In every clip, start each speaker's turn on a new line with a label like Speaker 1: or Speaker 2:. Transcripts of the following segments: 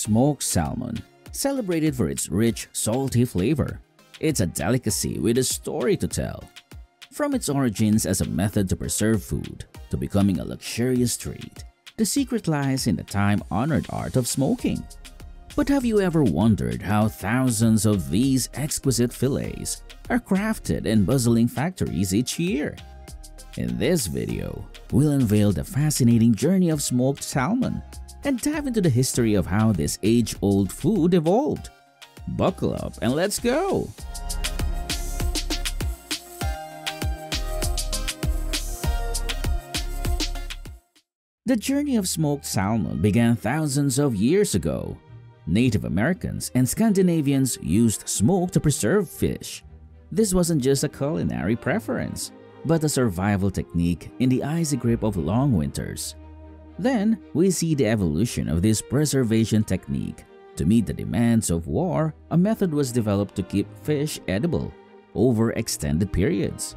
Speaker 1: Smoked salmon, celebrated for its rich, salty flavor. It's a delicacy with a story to tell. From its origins as a method to preserve food to becoming a luxurious treat, the secret lies in the time-honored art of smoking. But have you ever wondered how thousands of these exquisite fillets are crafted in bustling factories each year? In this video, we'll unveil the fascinating journey of smoked salmon and dive into the history of how this age-old food evolved. Buckle up and let's go! The journey of smoked salmon began thousands of years ago. Native Americans and Scandinavians used smoke to preserve fish. This wasn't just a culinary preference, but a survival technique in the icy grip of long winters. Then, we see the evolution of this preservation technique. To meet the demands of war, a method was developed to keep fish edible over extended periods.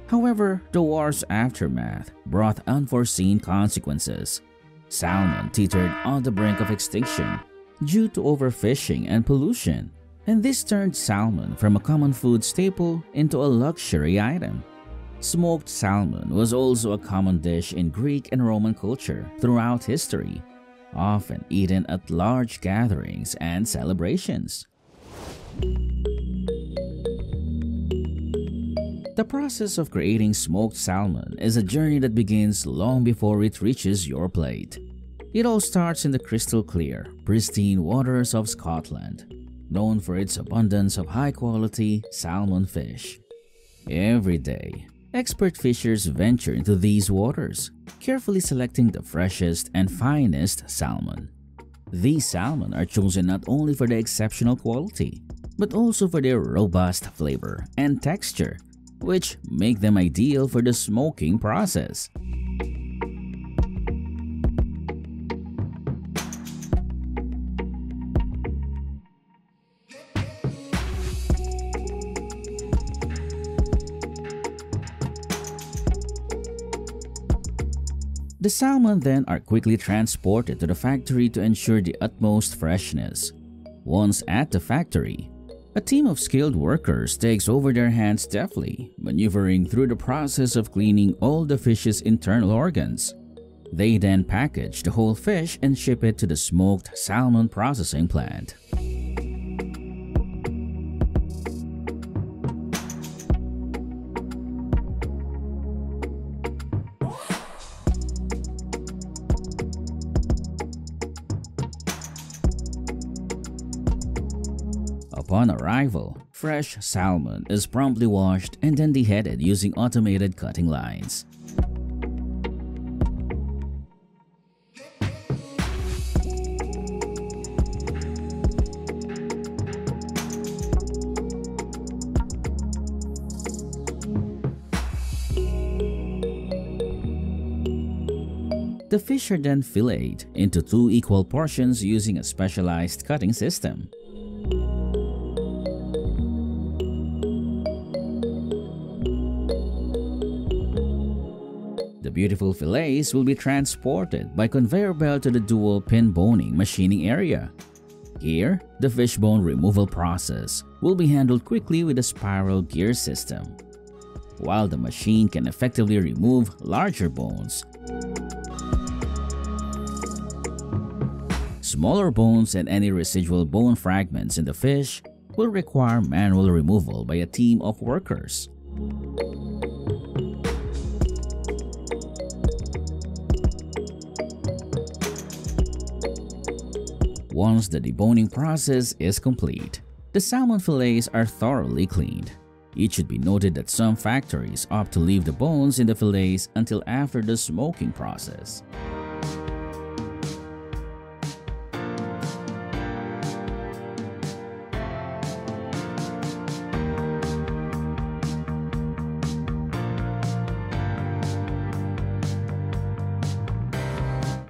Speaker 1: However, the war's aftermath brought unforeseen consequences. Salmon teetered on the brink of extinction due to overfishing and pollution, and this turned salmon from a common food staple into a luxury item. Smoked salmon was also a common dish in Greek and Roman culture throughout history, often eaten at large gatherings and celebrations. The process of creating smoked salmon is a journey that begins long before it reaches your plate. It all starts in the crystal clear, pristine waters of Scotland, known for its abundance of high-quality salmon fish. Every day, expert fishers venture into these waters, carefully selecting the freshest and finest salmon. These salmon are chosen not only for the exceptional quality, but also for their robust flavor and texture, which make them ideal for the smoking process. The salmon then are quickly transported to the factory to ensure the utmost freshness. Once at the factory, a team of skilled workers takes over their hands deftly, maneuvering through the process of cleaning all the fish's internal organs. They then package the whole fish and ship it to the smoked salmon processing plant. Upon arrival, fresh salmon is promptly washed and then deheaded using automated cutting lines. The fish are then filleted into 2 equal portions using a specialized cutting system. The beautiful fillets will be transported by conveyor belt to the dual pin boning machining area. Here, the fishbone removal process will be handled quickly with a spiral gear system. While the machine can effectively remove larger bones, smaller bones and any residual bone fragments in the fish will require manual removal by a team of workers. Once the deboning process is complete, the salmon fillets are thoroughly cleaned. It should be noted that some factories opt to leave the bones in the fillets until after the smoking process.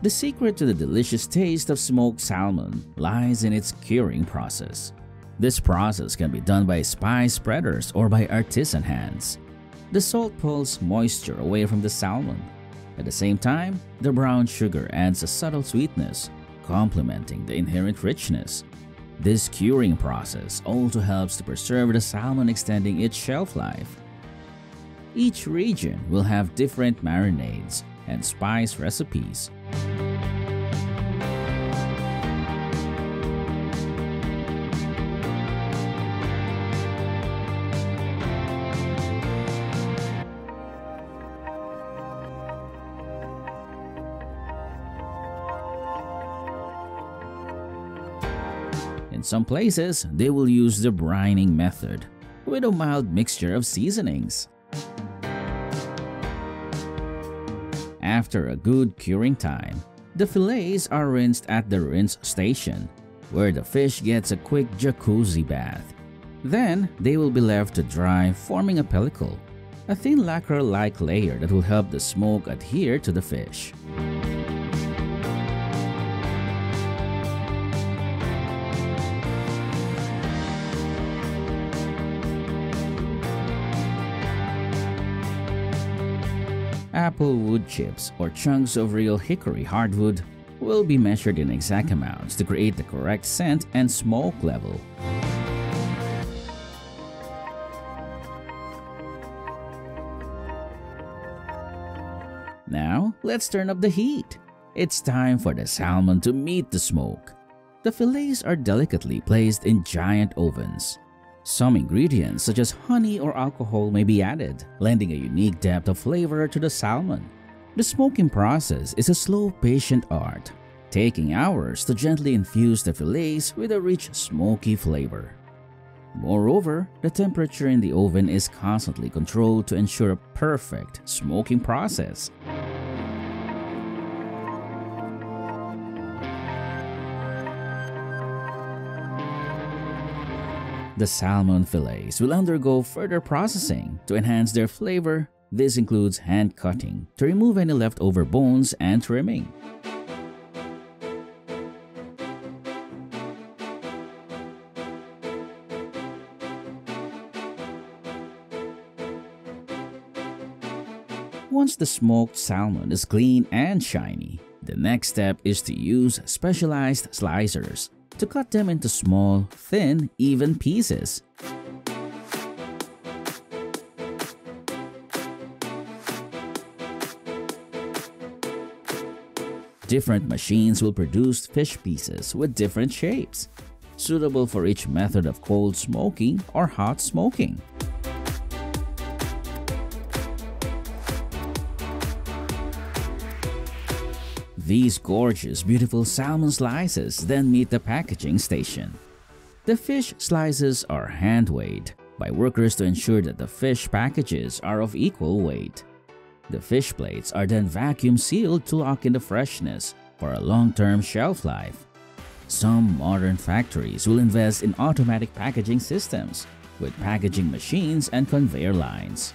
Speaker 1: The secret to the delicious taste of smoked salmon lies in its curing process. This process can be done by spice spreaders or by artisan hands. The salt pulls moisture away from the salmon. At the same time, the brown sugar adds a subtle sweetness, complementing the inherent richness. This curing process also helps to preserve the salmon, extending its shelf life. Each region will have different marinades and spice recipes. In some places, they will use the brining method with a mild mixture of seasonings. After a good curing time, the fillets are rinsed at the rinse station, where the fish gets a quick jacuzzi bath. Then, they will be left to dry, forming a pellicle, a thin lacquer-like layer that will help the smoke adhere to the fish. Apple wood chips or chunks of real hickory hardwood will be measured in exact amounts to create the correct scent and smoke level. Now, let's turn up the heat. It's time for the salmon to meet the smoke. The fillets are delicately placed in giant ovens. Some ingredients such as honey or alcohol may be added, lending a unique depth of flavor to the salmon. The smoking process is a slow, patient art, taking hours to gently infuse the fillets with a rich, smoky flavor. Moreover, the temperature in the oven is constantly controlled to ensure a perfect smoking process. The salmon fillets will undergo further processing to enhance their flavor. This includes hand cutting to remove any leftover bones and trimming. Once the smoked salmon is clean and shiny, the next step is to use specialized slicers to cut them into small, thin, even pieces. Different machines will produce fish pieces with different shapes, suitable for each method of cold smoking or hot smoking. These gorgeous, beautiful salmon slices then meet the packaging station. The fish slices are hand-weighed by workers to ensure that the fish packages are of equal weight. The fish plates are then vacuum sealed to lock in the freshness for a long-term shelf life. Some modern factories will invest in automatic packaging systems with packaging machines and conveyor lines.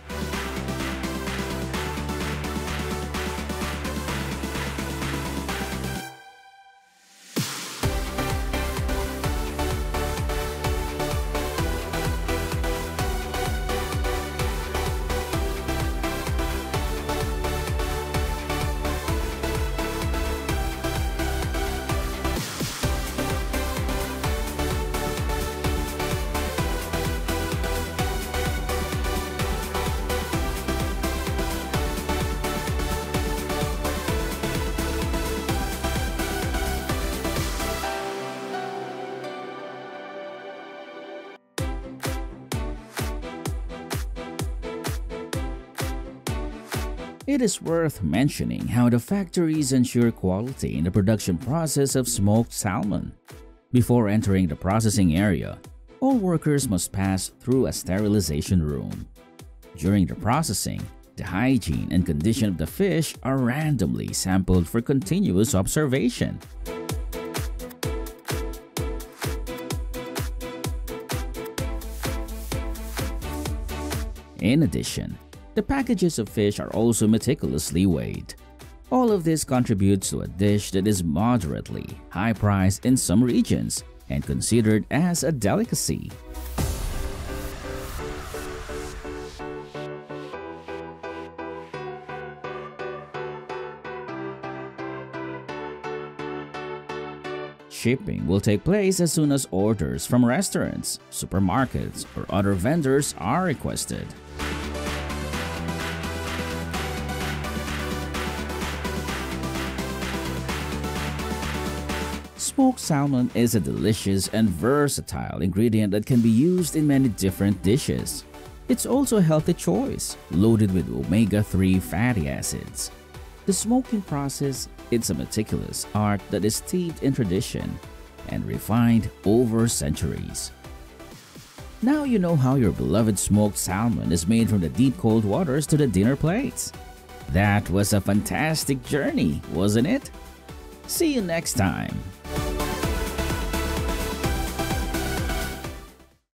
Speaker 1: It is worth mentioning how the factories ensure quality in the production process of smoked salmon. Before entering the processing area, all workers must pass through a sterilization room. During the processing, the hygiene and condition of the fish are randomly sampled for continuous observation. In addition, the packages of fish are also meticulously weighed. All of this contributes to a dish that is moderately high-priced in some regions and considered as a delicacy. Shipping will take place as soon as orders from restaurants, supermarkets, or other vendors are requested. Smoked salmon is a delicious and versatile ingredient that can be used in many different dishes. It's also a healthy choice, loaded with omega-3 fatty acids. The smoking process is a meticulous art that is steeped in tradition and refined over centuries. Now you know how your beloved smoked salmon is made from the deep cold waters to the dinner plates. That was a fantastic journey, wasn't it? See you next time.